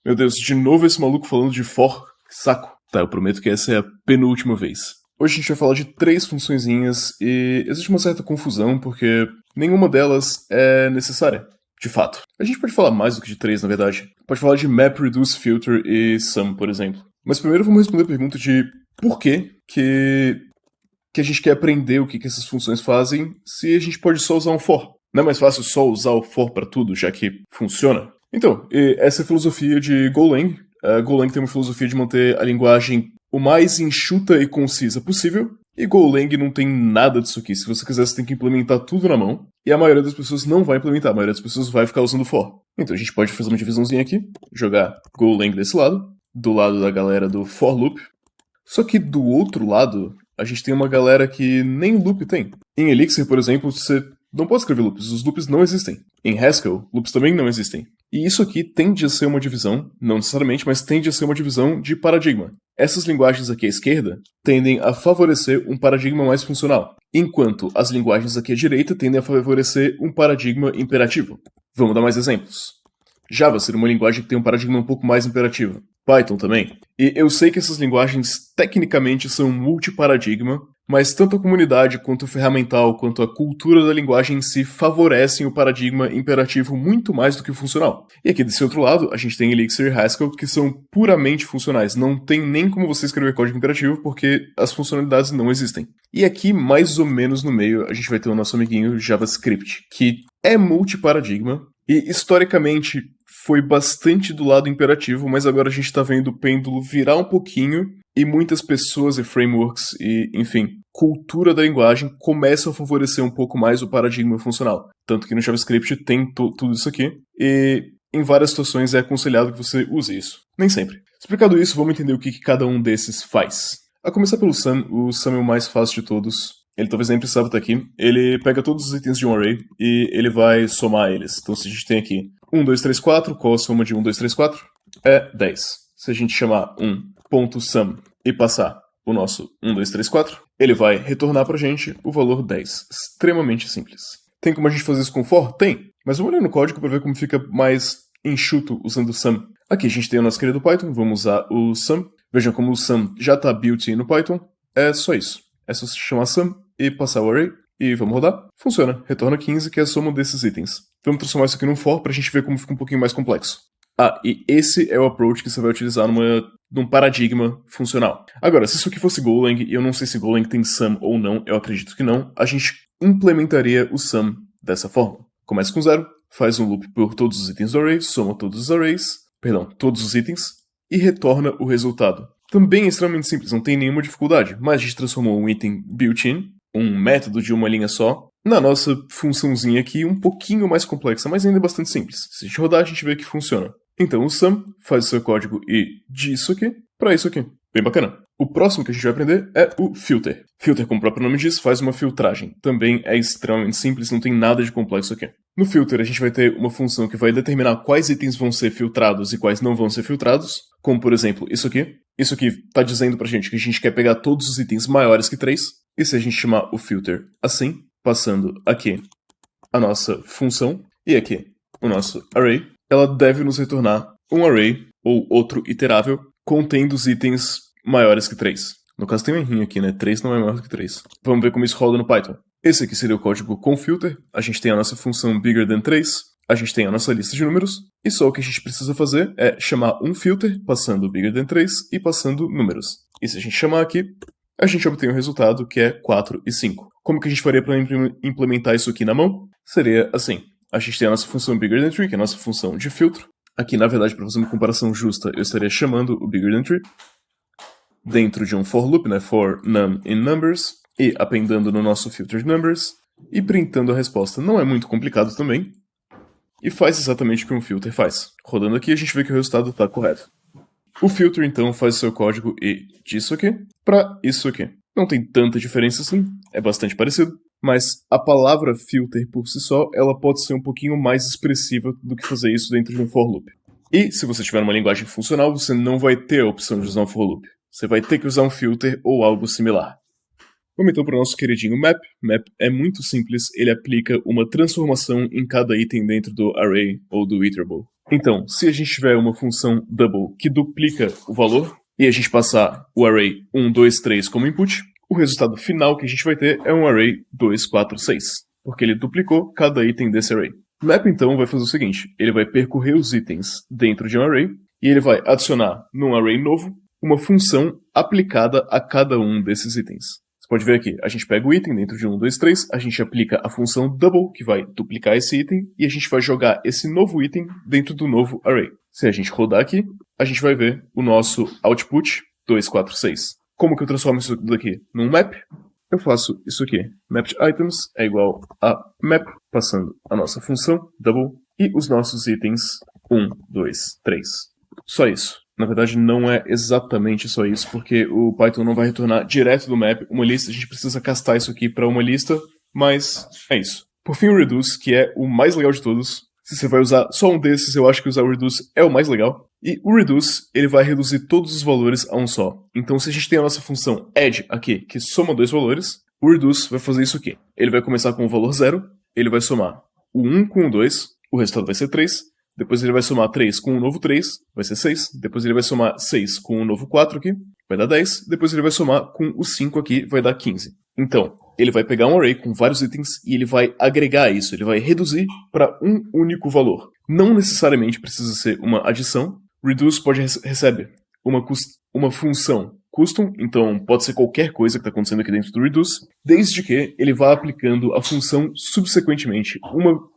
Meu Deus, de novo esse maluco falando de for? Que saco. Tá, eu prometo que essa é a penúltima vez. Hoje a gente vai falar de 3 funçõezinhas e existe uma certa confusão porque nenhuma delas é necessária, de fato. A gente pode falar mais do que de 3, na verdade. Pode falar de map, reduce, filter e sum, por exemplo. Mas primeiro vamos responder a pergunta de por que a gente quer aprender o que essas funções fazem se a gente pode só usar um for. Não é mais fácil só usar o for para tudo, já que funciona? Então, essa é a filosofia de Golang. Golang tem uma filosofia de manter a linguagem o mais enxuta e concisa possível, e Golang não tem nada disso aqui. Se você quiser, você tem que implementar tudo na mão, e a maioria das pessoas não vai implementar, a maioria das pessoas vai ficar usando for. Então a gente pode fazer uma divisãozinha aqui, jogar Golang desse lado, do lado da galera do for loop, só que do outro lado, a gente tem uma galera que nem loop tem. Em Elixir, por exemplo, você não pode escrever loops, os loops não existem. Em Haskell, loops também não existem. E isso aqui tende a ser uma divisão, não necessariamente, mas tende a ser uma divisão de paradigma. Essas linguagens aqui à esquerda tendem a favorecer um paradigma mais funcional, enquanto as linguagens aqui à direita tendem a favorecer um paradigma imperativo. Vamos dar mais exemplos. Java seria uma linguagem que tem um paradigma um pouco mais imperativo. Python também. E eu sei que essas linguagens tecnicamente são multiparadigma, mas tanto a comunidade quanto o ferramental quanto a cultura da linguagem em si favorecem o paradigma imperativo muito mais do que o funcional. E aqui desse outro lado, a gente tem Elixir e Haskell que são puramente funcionais. Não tem nem como você escrever código imperativo porque as funcionalidades não existem. E aqui, mais ou menos no meio, a gente vai ter o nosso amiguinho JavaScript, que é multiparadigma e historicamente foi bastante do lado imperativo, mas agora a gente tá vendo o pêndulo virar um pouquinho e muitas pessoas e frameworks e, enfim, cultura da linguagem começam a favorecer um pouco mais o paradigma funcional. Tanto que no JavaScript tem tudo isso aqui e em várias situações é aconselhado que você use isso. Nem sempre. Explicado isso, vamos entender o que cada um desses faz. A começar pelo sum, o sum é o mais fácil de todos. Ele talvez nem precisava estar aqui. Ele pega todos os itens de um array e ele vai somar eles. Então se a gente tem aqui 1, 2, 3, 4, qual a soma de 1, 2, 3, 4? É 10. Se a gente chamar .sum e passar o nosso 1, 2, 3, 4, ele vai retornar pra gente o valor 10. Extremamente simples. Tem como a gente fazer isso com for? Tem. Mas vamos olhar no código para ver como fica mais enxuto usando sum. Aqui a gente tem o nosso querido Python, vamos usar o sum. Vejam como o sum já está built-in no Python. É só isso. É só se chamar sum e passar o array. E vamos rodar. Funciona. Retorna 15, que é a soma desses itens. Vamos transformar isso aqui num for pra gente ver como fica um pouquinho mais complexo. E esse é o approach que você vai utilizar num paradigma funcional. Agora, se isso aqui fosse Golang, e eu não sei se Golang tem sum ou não, eu acredito que não, a gente implementaria o sum dessa forma. Começa com 0, faz um loop por todos os itens do array, soma todos os itens, e retorna o resultado. Também é extremamente simples, não tem nenhuma dificuldade, mas a gente transformou um item built-in, um método de uma linha só, na nossa funçãozinha aqui um pouquinho mais complexa, mas ainda bastante simples. Se a gente rodar, a gente vê que funciona. Então o sum faz o seu código e disso aqui para isso aqui. Bem bacana. O próximo que a gente vai aprender é o filter. Filter, como o próprio nome diz, faz uma filtragem. Também é extremamente simples, não tem nada de complexo aqui. No filter, a gente vai ter uma função que vai determinar quais itens vão ser filtrados e quais não vão ser filtrados, como por exemplo isso aqui. Isso aqui está dizendo pra gente que a gente quer pegar todos os itens maiores que 3, e se a gente chamar o filter assim, passando aqui a nossa função e aqui o nosso array, ela deve nos retornar um array ou outro iterável contendo os itens maiores que 3. No caso tem um errinho aqui, né? 3 não é maior do que 3. Vamos ver como isso roda no Python. Esse aqui seria o código com filter. A gente tem a nossa função bigger than 3. A gente tem a nossa lista de números. E só o que a gente precisa fazer é chamar um filter passando bigger than 3 e passando números. E se a gente chamar aqui, a gente obtém o resultado que é 4 e 5. Como que a gente faria para implementar isso aqui na mão? Seria assim. A gente tem a nossa função bigger than 3, que é a nossa função de filtro. Aqui, na verdade, para fazer uma comparação justa, eu estaria chamando o bigger than 3 dentro de um for loop, né? For num in numbers, e appendando no nosso filter de numbers, e printando a resposta. Não é muito complicado também, e faz exatamente o que um filter faz. Rodando aqui, a gente vê que o resultado está correto. O filter, então, faz o seu código e disso aqui para isso aqui. Não tem tanta diferença assim, é bastante parecido, mas a palavra filter por si só, ela pode ser um pouquinho mais expressiva do que fazer isso dentro de um for loop. E se você tiver uma linguagem funcional, você não vai ter a opção de usar um for loop. Você vai ter que usar um filter ou algo similar. Vamos então para o nosso queridinho map. Map é muito simples, ele aplica uma transformação em cada item dentro do array ou do iterable. Então, se a gente tiver uma função double que duplica o valor, e a gente passar o array 1, 2, 3 como input, o resultado final que a gente vai ter é um array 2, 4, 6, porque ele duplicou cada item desse array. O map, então, vai fazer o seguinte, ele vai percorrer os itens dentro de um array, e ele vai adicionar num array novo uma função aplicada a cada um desses itens. Você pode ver aqui, a gente pega o item dentro de 1, 2, 3, a gente aplica a função double, que vai duplicar esse item, e a gente vai jogar esse novo item dentro do novo array. Se a gente rodar aqui, a gente vai ver o nosso output 2, 4, 6. Como que eu transformo isso daqui num map? Eu faço isso aqui. Map_items é igual a map, passando a nossa função double e os nossos itens 1, 2, 3. Só isso. Na verdade, não é exatamente só isso, porque o Python não vai retornar direto do map uma lista. A gente precisa castar isso aqui para uma lista, mas é isso. Por fim, o reduce, que é o mais legal de todos. Se você vai usar só um desses, eu acho que usar o reduce é o mais legal. E o reduce, ele vai reduzir todos os valores a um só. Então, se a gente tem a nossa função add aqui, que soma dois valores, o reduce vai fazer isso aqui. Ele vai começar com o valor 0, ele vai somar o 1 com o 2, o resultado vai ser 3. Depois ele vai somar 3 com o novo 3, vai ser 6. Depois ele vai somar 6 com o novo 4 aqui, vai dar 10. Depois ele vai somar com o 5 aqui, vai dar 15. Então, ele vai pegar um array com vários itens e ele vai agregar isso, ele vai reduzir para um único valor. Não necessariamente precisa ser uma adição. Reduce pode receber uma função custom, então pode ser qualquer coisa que está acontecendo aqui dentro do reduce, desde que ele vá aplicando a função subsequentemente,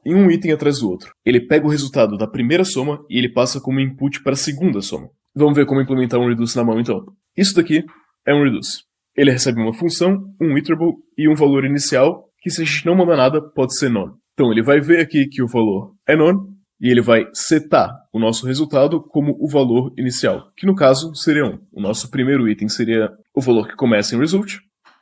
em um item atrás do outro. Ele pega o resultado da primeira soma e ele passa como input para a segunda soma. Vamos ver como implementar um reduce na mão então. Isso daqui é um reduce. Ele recebe uma função, um iterable e um valor inicial, que se a gente não mandar nada, pode ser none. Então ele vai ver aqui que o valor é none, e ele vai setar o nosso resultado como o valor inicial, que no caso seria 1. O nosso primeiro item seria o valor que começa em result,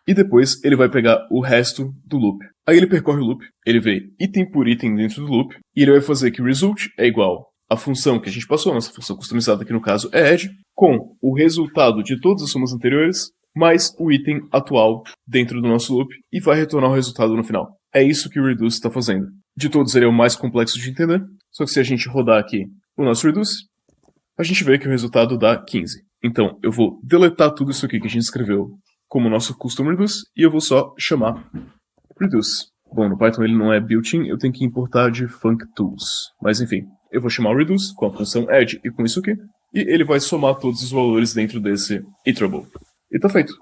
e depois ele vai pegar o resto do loop. Aí ele percorre o loop, ele vê item por item dentro do loop, e ele vai fazer que result é igual à função que a gente passou, a nossa função customizada que no caso é add, com o resultado de todas as somas anteriores, mais o item atual dentro do nosso loop, e vai retornar o resultado no final. É isso que o reduce está fazendo. De todos ele é o mais complexo de entender, só que se a gente rodar aqui o nosso reduce, a gente vê que o resultado dá 15. Então eu vou deletar tudo isso aqui que a gente escreveu como nosso custom reduce, e eu vou só chamar reduce. Bom, no Python ele não é built-in, eu tenho que importar de functools. Mas enfim, eu vou chamar o reduce com a função add e com isso aqui, e ele vai somar todos os valores dentro desse iterable. E tá feito.